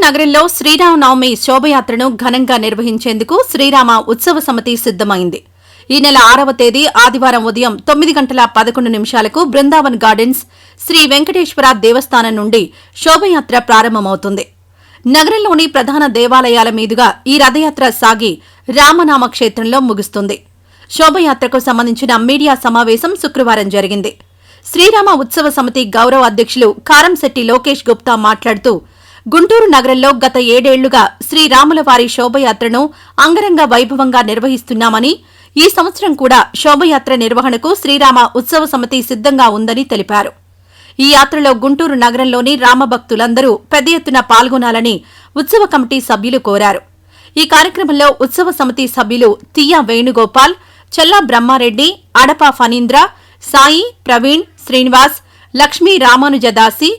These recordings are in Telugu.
నగరంలో శ్రీరామనవమి శోభయాత్రను ఘనంగా నిర్వహించేందుకు శ్రీరామ ఉత్సవ సమితి సిద్దమైంది. ఈ నెల 6వ తేదీ ఆదివారం ఉదయం 9:11 బృందావన్ గార్డెన్స్ శ్రీ వెంకటేశ్వర దేవస్థానం నుండి శోభయాత్ర ప్రారంభమవుతుంది. నగరంలోని ప్రధాన దేవాలయాల మీదుగా ఈ రథయాత్ర సాగి రామనామ క్షేత్రంలో ముగుస్తుంది. శోభయాత్రకు సంబంధించిన మీడియా సమావేశం శుక్రవారం జరిగింది. శ్రీరామ ఉత్సవ సమితి గౌరవ అధ్యక్షులు కారంశెట్టి లోకేష్ గుప్తా మాట్లాడుతూ, గుంటూరు నగరంలో గత 7 ఏళ్లుగా శ్రీరాములవారి శోభయాత్రను అంగరంగ వైభవంగా నిర్వహిస్తున్నామని, ఈ సంవత్సరం కూడా శోభయాత్ర నిర్వహణకు శ్రీరామ ఉత్సవ సమితి సిద్దంగా ఉందని తెలిపారు. ఈ యాత్రలో గుంటూరు నగరంలోని రామభక్తులందరూ పెద్ద ఎత్తున పాల్గొనాలని ఉత్సవ కమిటీ సభ్యులు కోరారు. ఈ కార్యక్రమంలో ఉత్సవ సమితి సభ్యులు తియ్య వేణుగోపాల్, చల్లా బ్రహ్మారెడ్డి, అడప ఫణీంద్ర, సాయి, ప్రవీణ్, శ్రీనివాస్, లక్ష్మీ రామానుజదాసి,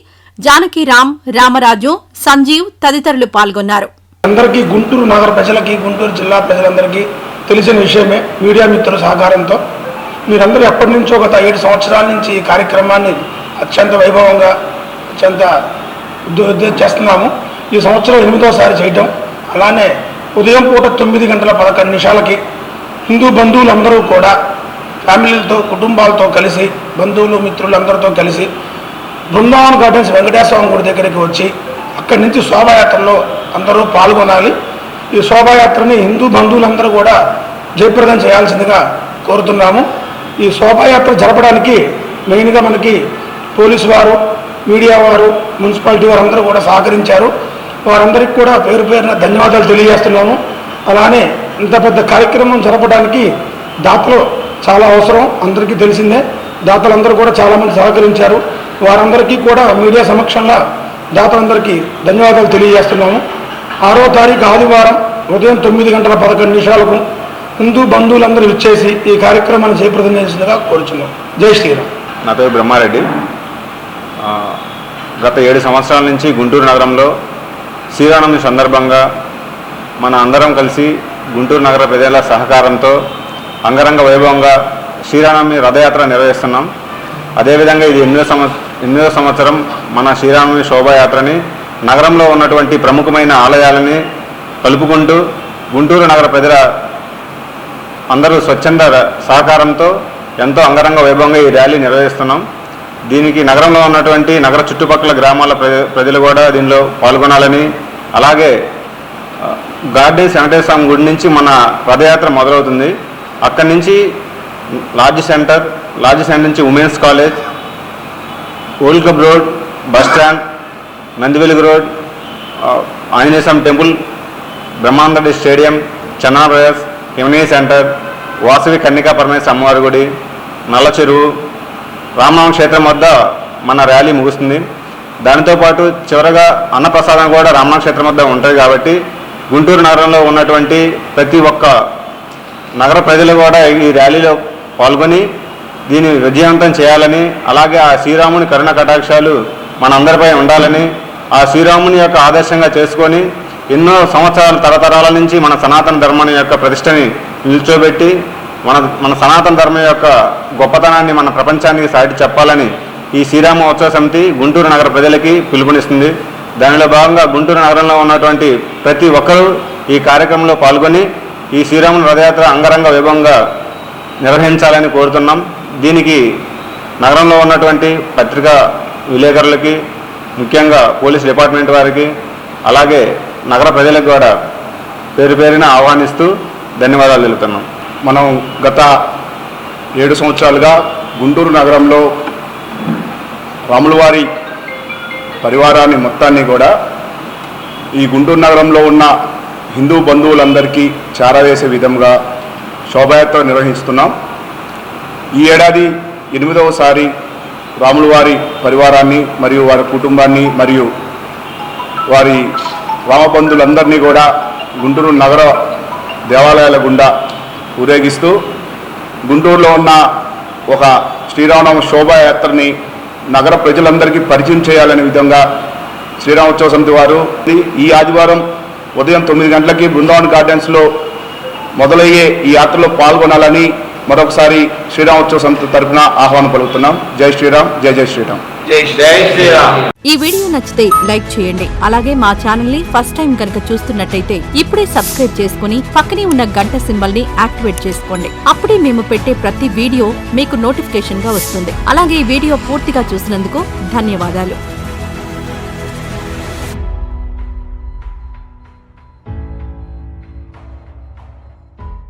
జానకిరామ్, రామరాజు, సంజీవ్ తదితరులు పాల్గొన్నారు. అందరికీ గుంటూరు నగర ప్రజలకి, గుంటూరు జిల్లా ప్రజలందరికీ తెలిసిన విషయమే. మీడియా మిత్రుల సహకారంతో మీరందరూ ఎప్పటి నుంచో గత 7 సంవత్సరాల నుంచి ఈ కార్యక్రమాన్ని అత్యంత వైభవంగా అత్యంత చేస్తున్నాము. ఈ సంవత్సరం 8వ చేయటం. అలానే ఉదయం పూట 9:11 హిందూ బంధువులందరూ కూడా ఫ్యామిలీలతో, కుటుంబాలతో కలిసి, బంధువులు మిత్రులందరితో కలిసి బృందావన్ గార్డెన్స్ వెంకటేశ్వర స్వామి గుడి దగ్గరికి వచ్చి అక్కడి నుంచి శోభాయాత్రలో అందరూ పాల్గొనాలి. ఈ శోభాయాత్రని హిందూ బంధువులందరూ కూడా జయప్రదం చేయాల్సిందిగా కోరుతున్నాము. ఈ శోభాయాత్ర జరపడానికి మెయిన్గా మనకి పోలీసు వారు, మీడియా వారు, మున్సిపాలిటీ వారందరూ కూడా సహకరించారు. వారందరికీ కూడా పేరు పేరున ధన్యవాదాలు తెలియజేస్తున్నాము. అలానే ఇంత పెద్ద కార్యక్రమం జరపడానికి దాతలు చాలా అవసరం, అందరికీ తెలిసిందే. దాతలందరూ కూడా చాలామంది సహకరించారు. వారందరికీ కూడా మీడియా సమక్షంలో దాతలందరికీ ధన్యవాదాలు తెలియజేస్తున్నాము. 6వ తారీఖు ఆదివారం ఉదయం 9:11 హిందూ బంధువులందరూ ఇచ్చేసి ఈ కార్యక్రమాన్ని జయప్రదం చేసిందిగా కోరుచున్నాం. జై శ్రీరామ్. నా పేరు బ్రహ్మారెడ్డి. గత 7 సంవత్సరాల నుంచి గుంటూరు నగరంలో శ్రీరామనవమి సందర్భంగా మన అందరం కలిసి గుంటూరు నగర ప్రజల సహకారంతో అంగరంగ వైభవంగా శ్రీరామనవమి రథయాత్ర నిర్వహిస్తున్నాం. అదేవిధంగా ఇది 8వ సంవత్సరం మన శ్రీరామనవమి శోభాయాత్రని నగరంలో ఉన్నటువంటి ప్రముఖమైన ఆలయాలని కలుపుకుంటూ గుంటూరు నగర ప్రజల అందరూ స్వచ్ఛంద సహకారంతో ఎంతో అంగరంగ వైభవంగా ఈ ర్యాలీ నిర్వహిస్తున్నాం. దీనికి నగరంలో ఉన్నటువంటి నగర చుట్టుపక్కల గ్రామాల ప్రజలు కూడా దీనిలో పాల్గొనాలని, అలాగే గార్డెన్స్ వెంకటేశ్వర స్వామి గుడి నుంచి మన రథయాత్ర మొదలవుతుంది. అక్కడి నుంచి లార్జ్ సెంటర్ నుంచి women's college, old club road, bus stand, Nandivelugu road, Anjaneya Swamy temple, Brahmanda stadium, Chenna brothers, Himani centre, Vasavi Kanyaka Parameshwara అమ్మవారి గుడి, నల్ల చెరువు, రామనామ క్షేత్రం వద్ద మన ర్యాలీ ముగుస్తుంది. దానితో పాటు చివరగా అన్నప్రసాదం కూడా రామనామ క్షేత్రం వద్ద ఉంటుంది. కాబట్టి గుంటూరు నగరంలో ఉన్నటువంటి ప్రతి ఒక్క నగర ప్రజలు కూడా ఈ ర్యాలీలో పాల్గొని దీన్ని విజయవంతం చేయాలని, అలాగే ఆ శ్రీరాముని కరుణ కటాక్షాలు మనందరిపై ఉండాలని, ఆ శ్రీరాముని యొక్క ఆదర్శంగా చేసుకొని ఎన్నో సంవత్సరాల తరతరాల నుంచి మన సనాతన ధర్మం యొక్క ప్రతిష్టని నిల్చోబెట్టి మన సనాతన ధర్మం యొక్క గొప్పతనాన్ని మన ప్రపంచానికి సాటి చెప్పాలని ఈ శ్రీరామ ఉత్సవ సమితి గుంటూరు నగర ప్రజలకి పిలుపునిస్తుంది. దానిలో భాగంగా గుంటూరు నగరంలో ఉన్నటువంటి ప్రతి ఒక్కరూ ఈ కార్యక్రమంలో పాల్గొని ఈ శ్రీరాముని రథయాత్ర అంగరంగ వైభవంగా నిర్వహించాలని కోరుతున్నాం. దీనికి నగరంలో ఉన్నటువంటి పత్రికా విలేకరులకి, ముఖ్యంగా పోలీస్ డిపార్ట్మెంట్ వారికి, అలాగే నగర ప్రజలకు కూడా పేరు పేరున ఆహ్వానిస్తూ ధన్యవాదాలు తెలుపుతున్నాం. మనం గత 7 సంవత్సరాలుగా గుంటూరు నగరంలో రాములవారి పరివారాన్ని మొత్తాన్ని కూడా ఈ గుంటూరు నగరంలో ఉన్న హిందూ బంధువులందరికీ చేరవేసే విధంగా శోభాయాత్ర నిర్వహిస్తున్నాం. ఈ ఏడాది 8వసారి రాములవారి పరివారాన్ని మరియు వారి కుటుంబాన్ని మరియు వారి రామబంధువులందరినీ కూడా గుంటూరు నగర దేవాలయాల గుండా ఊరేగిస్తూ గుంటూరులో ఉన్న ఒక శ్రీరామనవమి శోభాయాత్రని నగర ప్రజలందరికీ పరిచయం చేయాలనే విధంగా శ్రీరామ ఉత్సవ సమితి వారు ఈ ఆదివారం ఉదయం 9 గంటలకి బృందావన్ గార్డెన్స్లో మొదలయ్యే ఈ యాత్రలో పాల్గొనాలని మరొకసారి శ్రీరామోత్సవ సమితి తరఫున ఆహ్వానం పలుకుతున్నాం. జై శ్రీరామ్, జై జై శ్రీరామ్. ఈ వీడియో నచ్చితే లైక్ చేయండి. అలాగే మా ఛానల్ ని ఫస్ట్ టైం కనుక చూస్తున్నట్టయితే ఇప్పుడే సబ్స్క్రైబ్ చేసుకుని పక్కనే ఉన్న గంట సింబల్ ని యాక్టివేట్ చేసుకోండి. అప్పుడే మేము పెట్టే ప్రతి వీడియో మీకు నోటిఫికేషన్ గా వస్తుంది. అలాగే ఈ వీడియో పూర్తిగా చూసినందుకు ధన్యవాదాలు.